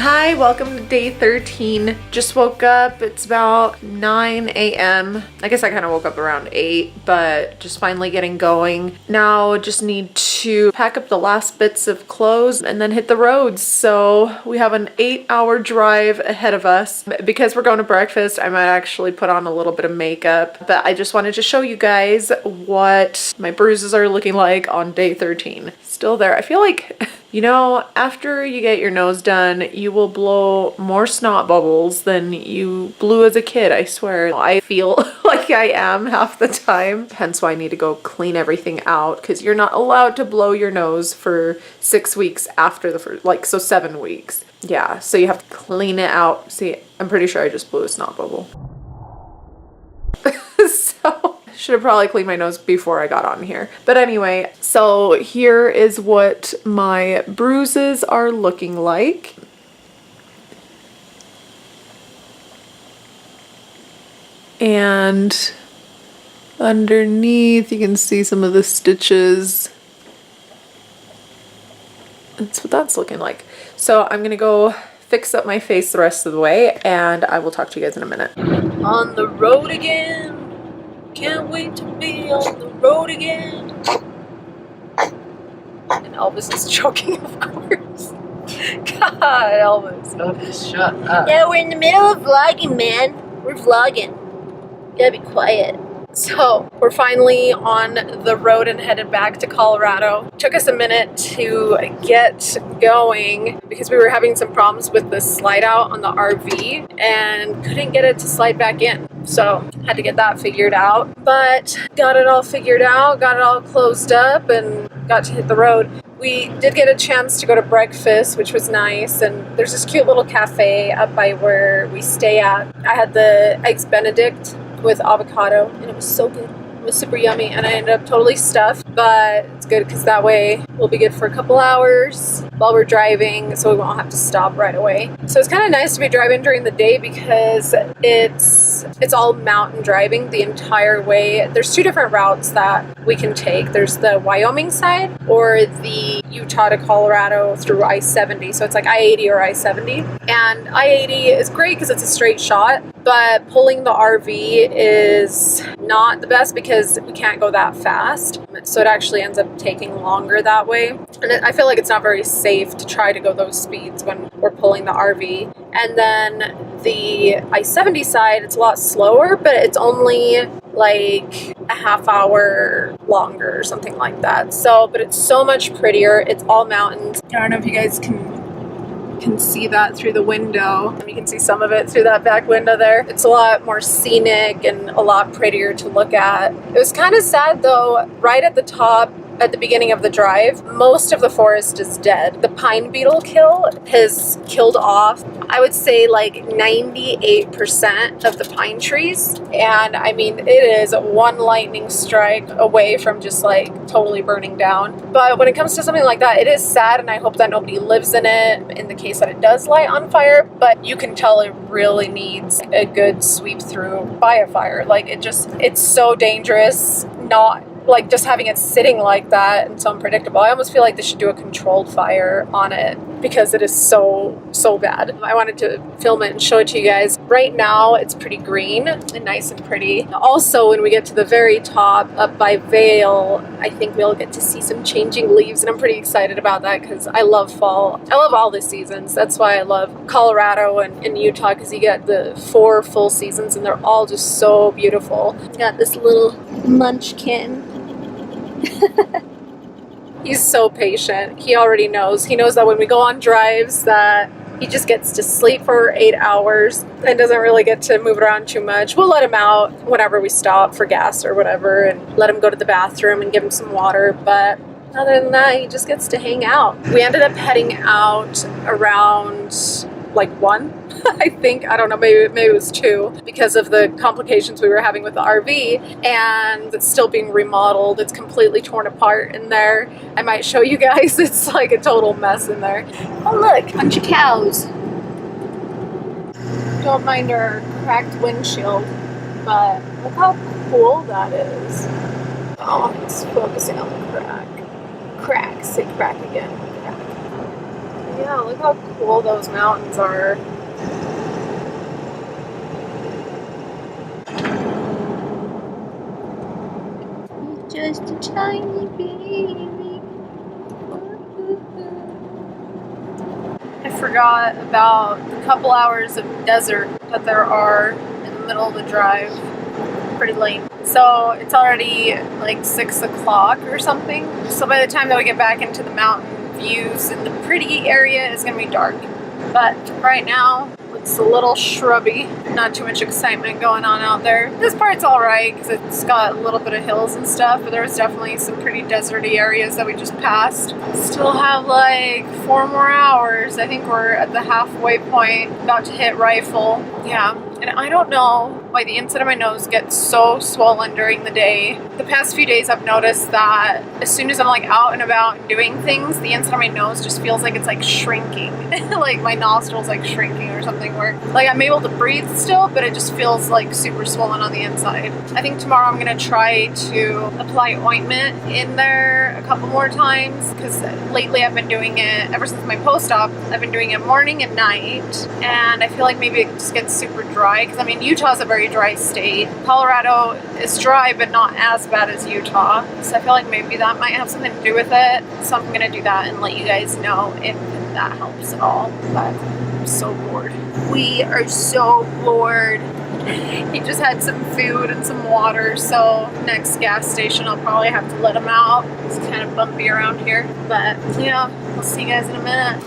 Hi, welcome to day 13. Just woke up. It's about 9 a.m. I guess I kind of woke up around 8, but just finally getting going. Now just need to pack up the last bits of clothes and then hit the roads. So we have an 8-hour drive ahead of us. Because we're going to breakfast, I might actually put on a little bit of makeup, but I just wanted to show you guys what my bruises are looking like on day 13. Still there. I feel like, you know, after you get your nose done, you will blow more snot bubbles than you blew as a kid, I swear. I feel like I am half the time. Hence why I need to go clean everything out, because you're not allowed to blow your nose for 6 weeks after the first, like, so 7 weeks. Yeah, so you have to clean it out. See, I'm pretty sure I just blew a snot bubble. So should have probably cleaned my nose before I got on here. But anyway, so here is what my bruises are looking like. And underneath you can see some of the stitches. That's what that's looking like. So I'm gonna go fix up my face the rest of the way, and I will talk to you guys in a minute. On the road again. Can't wait to be on the road again. And Elvis is choking, of course. God, Elvis. Elvis, shut up. Yeah, we're in the middle of vlogging, man. We're vlogging. Gotta be quiet. So we're finally on the road and headed back to Colorado. Took us a minute to get going because we were having some problems with the slide out on the RV and couldn't get it to slide back in. So had to get that figured out, but got it all figured out, got it all closed up, and got to hit the road. We did get a chance to go to breakfast, which was nice, and there's this cute little cafe up by where we stay at. I had the Eggs Benedict with avocado, and it was so good. It was super yummy, and I ended up totally stuffed, but it's good because that way we'll be good for a couple hours while we're driving, so we won't have to stop right away. So it's kind of nice to be driving during the day because it's all mountain driving the entire way. There's 2 different routes that we can take. There's the Wyoming side or the Utah to Colorado through I-70. So it's like I-80 or I-70. And I-80 is great because it's a straight shot, but pulling the RV is not the best because we can't go that fast. So it actually ends up taking longer that way. And I feel like it's not very safe to try to go those speeds when we're pulling the RV. And then the I-70 side, it's a lot slower, but it's only like a half hour longer or something like that. So, but it's so much prettier. It's all mountains. I don't know if you guys can see that through the window. You can see some of it through that back window there. It's a lot more scenic and a lot prettier to look at. It was kind of sad though, right at the top, at the beginning of the drive, most of the forest is dead. The pine beetle kill has killed off, I would say, like 98% of the pine trees. And I mean, it is one lightning strike away from just like totally burning down. But when it comes to something like that, it is sad, and I hope that nobody lives in it in the case that it does light on fire. But you can tell it really needs a good sweep through by a fire. Like it's so dangerous, not like just having it sitting like that and so unpredictable. I almost feel like they should do a controlled fire on it because it is so bad. I wanted to film it and show it to you guys. Right now it's pretty green and nice and pretty. Also, when we get to the very top up by Vail, I think we'll get to see some changing leaves, and I'm pretty excited about that because I love fall. I love all the seasons. That's why I love Colorado and Utah, because you get the 4 full seasons and they're all just so beautiful. Got this little munchkin. He's so patient. He already knows. He knows that when we go on drives that he just gets to sleep for 8 hours and doesn't really get to move around too much. We'll let him out whenever we stop for gas or whatever and let him go to the bathroom and give him some water. But other than that, he just gets to hang out. We ended up heading out around like 1, I think. I don't know, maybe it was 2 because of the complications we were having with the RV, and it's still being remodeled. It's completely torn apart in there. I might show you guys. It's like a total mess in there. Oh look, bunch of cows. Don't mind our cracked windshield, but look how cool that is. Oh, it's focusing on the crack. Crack, say crack again. Crack. Yeah, look how cool those mountains are. Just a tiny baby. I forgot about the couple hours of desert that there are in the middle of the drive. Pretty late. So it's already like 6 o'clock or something. So by the time that we get back into the mountain views in the pretty area, it's gonna be dark. But right now, it's a little shrubby. Not too much excitement going on out there. This part's alright because it's got a little bit of hills and stuff, but there's definitely some pretty deserty areas that we just passed. Still have like 4 more hours. I think we're at the halfway point, about to hit Rifle. Yeah, and I don't know why the inside of my nose gets so swollen during the day. The past few days I've noticed that as soon as I'm like out and about and doing things, the inside of my nose just feels like it's like shrinking. Like my nostrils like shrinking or something, where like I'm able to breathe still, but it just feels like super swollen on the inside. I think tomorrow I'm gonna try to apply ointment in there a couple more times, because lately I've been doing it ever since my post-op. I've been doing it morning and night, and I feel like maybe it just gets super dry, because I mean Utah's a very dry state. Colorado is dry but not as bad as Utah, so I feel like maybe that might have something to do with it. So I'm gonna do that and let you guys know if that helps at all. But I'm so bored. We are so bored. He just had some food and some water, so next gas station I'll probably have to let him out. It's kind of bumpy around here, but yeah, I'll see you guys in a minute.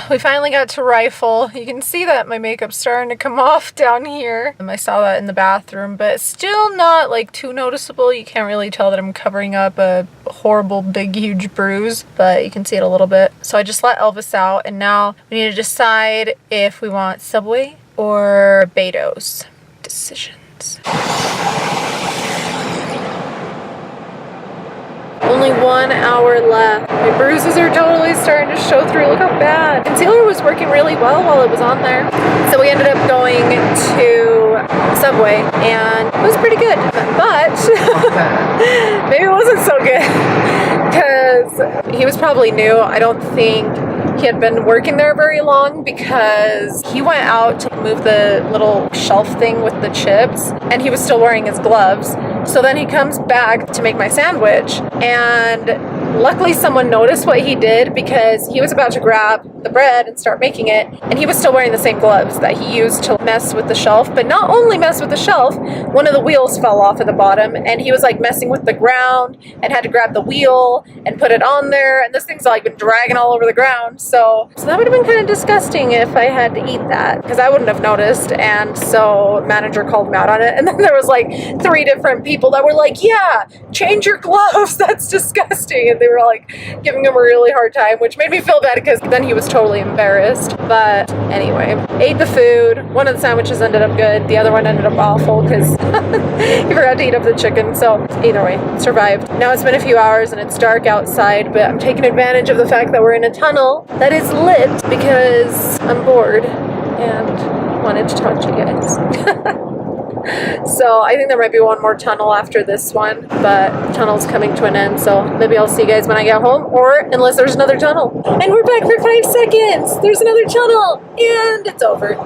We finally got to Rifle. You can see that my makeup's starting to come off down here. I saw that in the bathroom, but it's still not like too noticeable. You can't really tell that I'm covering up a horrible big huge bruise, but you can see it a little bit. So I just let Elvis out, and now we need to decide if we want Subway or Beto's. Decisions. Only 1 hour left. My bruises are totally starting to show through. Look how bad. Concealer was working really well while it was on there. So we ended up going to Subway, and it was pretty good. But maybe it wasn't so good because he was probably new. I don't think he had been working there very long, because he went out to move the little shelf thing with the chips and he was still wearing his gloves. So then he comes back to make my sandwich, and luckily someone noticed what he did, because he was about to grab the bread and start making it, and he was still wearing the same gloves that he used to mess with the shelf. But not only mess with the shelf, one of the wheels fell off at the bottom, and he was like messing with the ground and had to grab the wheel and put it on there, and this thing's like been dragging all over the ground. So that would have been kind of disgusting if I had to eat that, because I wouldn't have noticed. And so manager called me out on it, and then there was like 3 different people that were like, yeah, change your gloves, that's disgusting. And they were like giving him a really hard time, which made me feel bad because then he was totally embarrassed. But anyway, ate the food. One of the sandwiches ended up good, the other one ended up awful because he forgot to eat up the chicken. So either way, survived. Now it's been a few hours and it's dark outside, but I'm taking advantage of the fact that we're in a tunnel that is lit because I'm bored and wanted to talk to you guys. So I think there might be one more tunnel after this one, but the tunnel's coming to an end, so maybe I'll see you guys when I get home, or unless there's another tunnel. And we're back for 5 seconds! There's another tunnel! And it's over.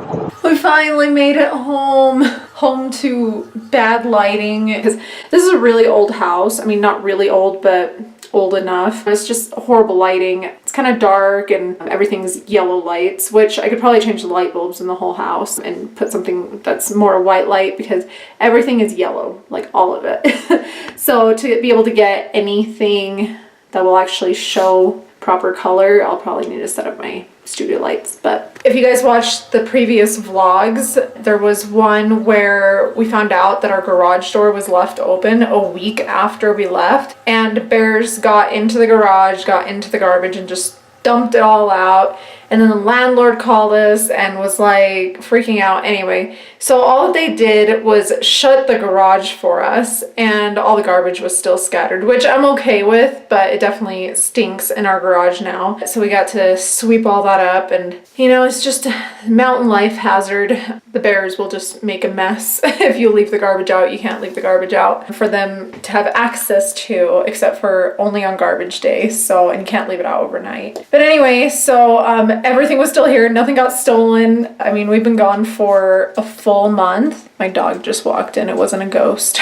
We finally made it home. Home to bad lighting, because this is a really old house. I mean, not really old, but old enough. It's just horrible lighting. It's kind of dark and everything's yellow lights, which I could probably change the light bulbs in the whole house and put something that's more white light, because everything is yellow, like all of it. So to be able to get anything that will actually show proper color, I'll probably need to set up my studio lights. But if you guys watched the previous vlogs, there was one where we found out that our garage door was left open a week after we left, and bears got into the garage, got into the garbage, and just dumped it all out. And then the landlord called us and was like freaking out. Anyway, so all they did was shut the garage for us, and all the garbage was still scattered, which I'm okay with, but it definitely stinks in our garage now. So we got to sweep all that up, and you know, it's just a mountain life hazard. The bears will just make a mess if you leave the garbage out. You can't leave the garbage out for them to have access to, except for only on garbage day. So, and you can't leave it out overnight. But anyway, so everything was still here. Nothing got stolen. I mean, we've been gone for a full month. My dog just walked in. It wasn't a ghost.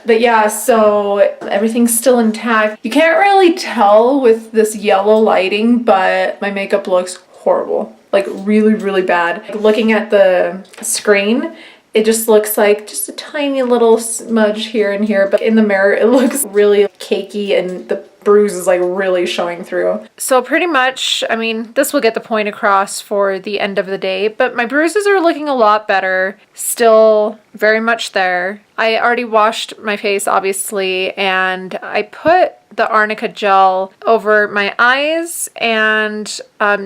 But yeah, so everything's still intact. You can't really tell with this yellow lighting, but my makeup looks horrible. Like really, really bad. Like, looking at the screen, it just looks like just a tiny little smudge here and here, but in the mirror it looks really cakey and the bruise is like really showing through. So pretty much, I mean, this will get the point across for the end of the day, but my bruises are looking a lot better. Still very much there. I already washed my face, obviously, and I put the arnica gel over my eyes and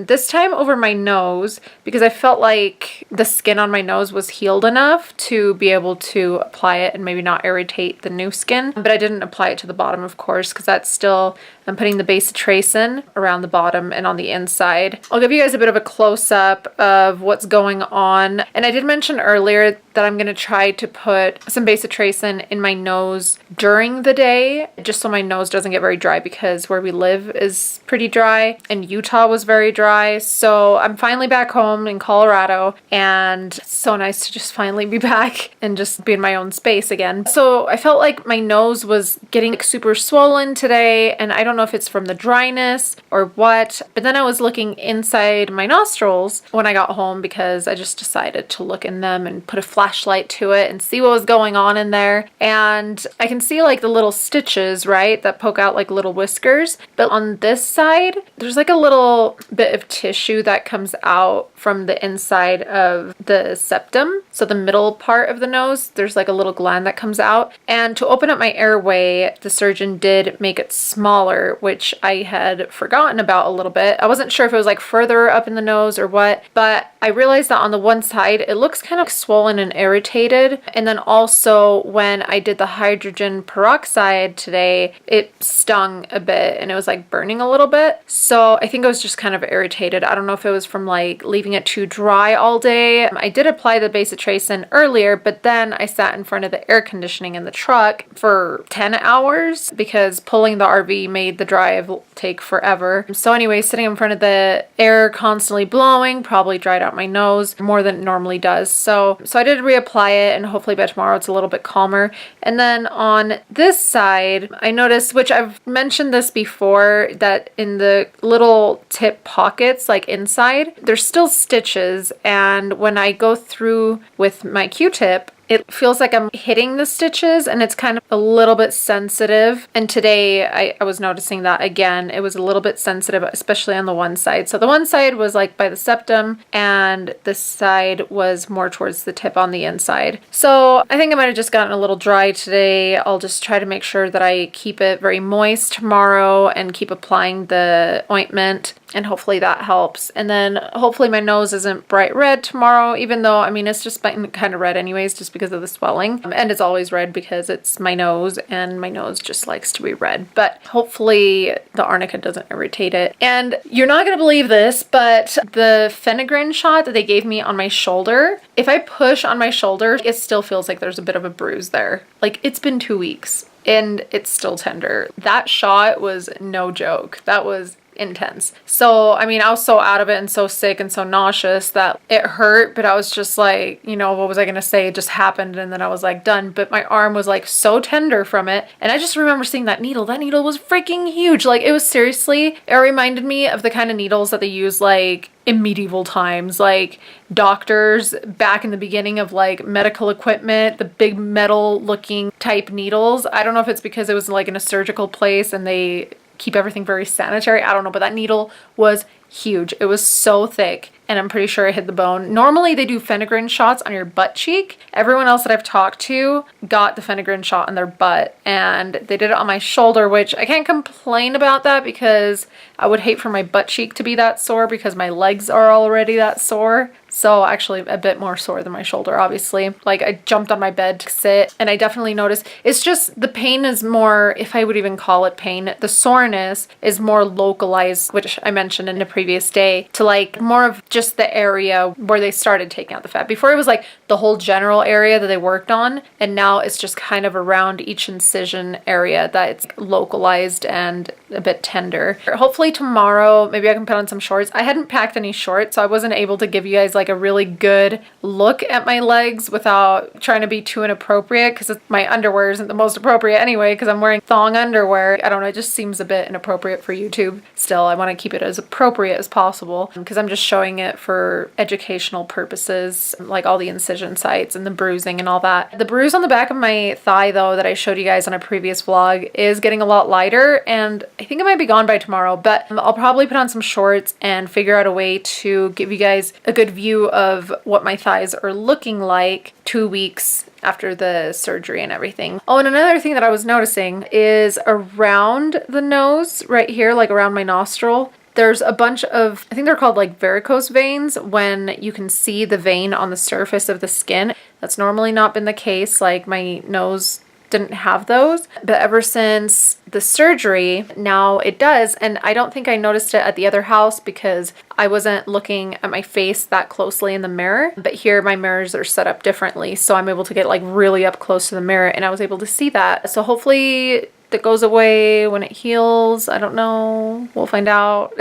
this time over my nose, because I felt like the skin on my nose was healed enough to be able to apply it and maybe not irritate the new skin. But I didn't apply it to the bottom, of course, because that's still, I'm putting the base of tracing around the bottom and on the inside. I'll give you guys a bit of a close-up of what's going on. And I did mention earlier that I'm going to try to put some base of tracing in my nose during the day, just so my nose doesn't get very dry, because where we live is pretty dry and Utah was very dry. So I'm finally back home in Colorado, and it's so nice to just finally be back and just be in my own space again. So I felt like my nose was getting like super swollen today, and I don't know if it's from the dryness or what, but then I was looking inside my nostrils when I got home, because I just decided to look in them and put a flashlight to it and see what was going on in there. And I can see like the little stitches, right, that poke out like little whiskers, but on this side there's like a little bit of tissue that comes out from the inside of the septum. So the middle part of the nose, there's like a little gland that comes out, and to open up my airway, the surgeon did make it smaller, which I had forgotten about a little bit. I wasn't sure if it was like further up in the nose or what, but I realized that on the one side it looks kind of swollen and irritated. And then also when I did the hydrogen peroxide today, it stung a bit and it was like burning a little bit. So I think I was just kind of irritated. I don't know if it was from like leaving it too dry all day. I did apply the base of tracing earlier, but then I sat in front of the air conditioning in the truck for 10 hours because pulling the RV made the drive take forever. So anyway, sitting in front of the air constantly blowing probably dried out my nose more than it normally does. So I did reapply it, and hopefully by tomorrow it's a little bit calmer. And then on this side, I noticed, which I've mentioned this before, that in the little tip pockets, like inside, there's still stitches, and when I go through with my Q-tip, it feels like I'm hitting the stitches and it's kind of a little bit sensitive. And today I was noticing that again. It was a little bit sensitive, especially on the one side. So the one side was like by the septum and this side was more towards the tip on the inside. So I think I might have just gotten a little dry today. I'll just try to make sure that I keep it very moist tomorrow and keep applying the ointment, and hopefully that helps. And then hopefully my nose isn't bright red tomorrow, even though, I mean, it's just been kind of red anyways, just because of the swelling. And it's always red because it's my nose, and my nose just likes to be red. But hopefully the arnica doesn't irritate it. And you're not gonna believe this, but the Phenagrin shot that they gave me on my shoulder, if I push on my shoulder, it still feels like there's a bit of a bruise there. Like, it's been 2 weeks and it's still tender. That shot was no joke. That was intense. So, I mean, I was so out of it and so sick and so nauseous that it hurt, but I was just like, you know, what was I gonna say? It just happened, and then I was like done. But my arm was like so tender from it, and I just remember seeing that needle. That needle was freaking huge. Like, it was seriously, it reminded me of the kind of needles that they use like in medieval times, like doctors back in the beginning of like medical equipment, the big metal looking type needles. I don't know if it's because it was like in a surgical place and they keep everything very sanitary. I don't know, but that needle was huge. It was so thick and I'm pretty sure I hit the bone. Normally they do Phenegrin shots on your butt cheek. Everyone else that I've talked to got the Phenegrin shot on their butt, and they did it on my shoulder, which I can't complain about that because I would hate for my butt cheek to be that sore because my legs are already that sore. So actually a bit more sore than my shoulder, obviously. Like I jumped on my bed to sit and I definitely noticed it's just the pain is more, if I would even call it pain, the soreness is more localized, which I mentioned in the previous day, to like more of just the area where they started taking out the fat. Before it was like the whole general area that they worked on, and now it's just kind of around each incision area that it's localized and a bit tender. Hopefully tomorrow, maybe I can put on some shorts. I hadn't packed any shorts, so I wasn't able to give you guys like a really good look at my legs without trying to be too inappropriate, because my underwear isn't the most appropriate anyway because I'm wearing thong underwear. I don't know, it just seems a bit inappropriate for YouTube. Still, I want to keep it as appropriate as possible because I'm just showing it for educational purposes, like all the incision sites and the bruising and all that. The bruise on the back of my thigh though that I showed you guys on a previous vlog is getting a lot lighter, and I think it might be gone by tomorrow, but I'll probably put on some shorts and figure out a way to give you guys a good view of what my thighs are looking like 2 weeks after the surgery and everything. Oh, and another thing that I was noticing is around the nose right here, like around my nostril, there's a bunch of, I think they're called like varicose veins, when you can see the vein on the surface of the skin. That's normally not been the case. Like my nose didn't have those, but ever since the surgery now it does. And I don't think I noticed it at the other house because I wasn't looking at my face that closely in the mirror, but here my mirrors are set up differently, so I'm able to get like really up close to the mirror and I was able to see that. So hopefully that goes away when it heals. I don't know, we'll find out.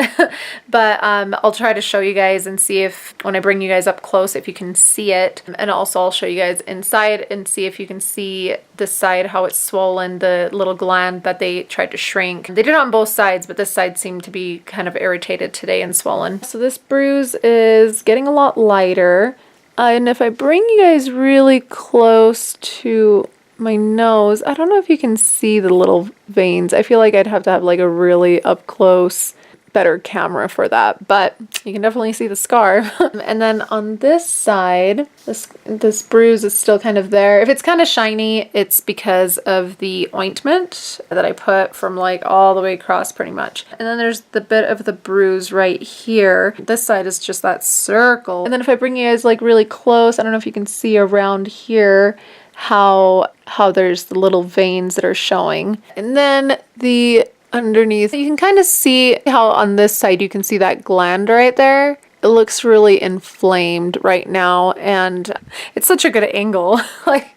But I'll try to show you guys and see if when I bring you guys up close if you can see it, and also I'll show you guys inside and see if you can see this side how it's swollen, the little gland that they tried to shrink. They did it on both sides, but this side seemed to be kind of irritated today and swollen. So this bruise is getting a lot lighter, and if I bring you guys really close to my nose, I don't know if you can see the little veins. I feel like I'd have to have like a really up close, better camera for that, but you can definitely see the scar. And then on this side, this bruise is still kind of there. If it's kind of shiny, it's because of the ointment that I put from like all the way across pretty much. And then there's the bit of the bruise right here. This side is just that circle. And then if I bring you guys like really close, I don't know if you can see around here how there's the little veins that are showing. And then the underneath, you can kind of see how on this side you can see that gland right there. It looks really inflamed right now, and it's such a good angle. Like,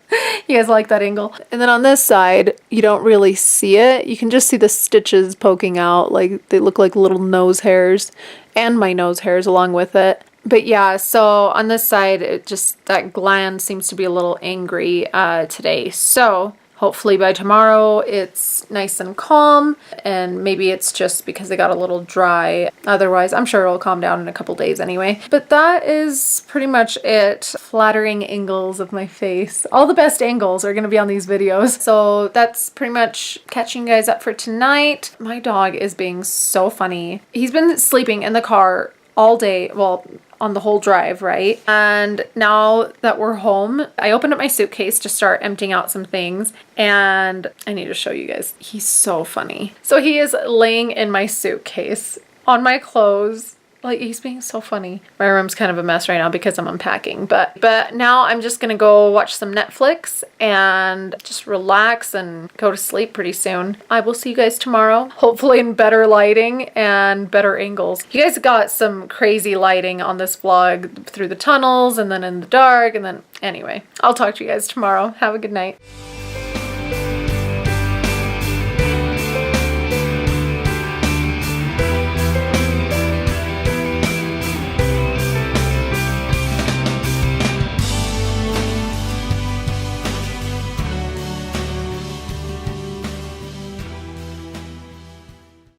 you guys like that angle? And then on this side, you don't really see it. You can just see the stitches poking out. Like, they look like little nose hairs, and my nose hairs along with it. But yeah, so on this side, it just, that gland seems to be a little angry today. So hopefully by tomorrow it's nice and calm, and maybe it's just because they got a little dry. Otherwise, I'm sure it'll calm down in a couple days anyway. But that is pretty much it. Flattering angles of my face. All the best angles are going to be on these videos. So that's pretty much catching you guys up for tonight. My dog is being so funny. He's been sleeping in the car all day. Well, on the whole drive, right? And now that we're home, I opened up my suitcase to start emptying out some things, and I need to show you guys. He's so funny. So he is laying in my suitcase on my clothes. Like, he's being so funny. My room's kind of a mess right now because I'm unpacking, but now I'm just gonna go watch some Netflix and just relax and go to sleep pretty soon. I will see you guys tomorrow, hopefully in better lighting and better angles. You guys got some crazy lighting on this vlog through the tunnels and then in the dark, and then anyway, I'll talk to you guys tomorrow. Have a good night.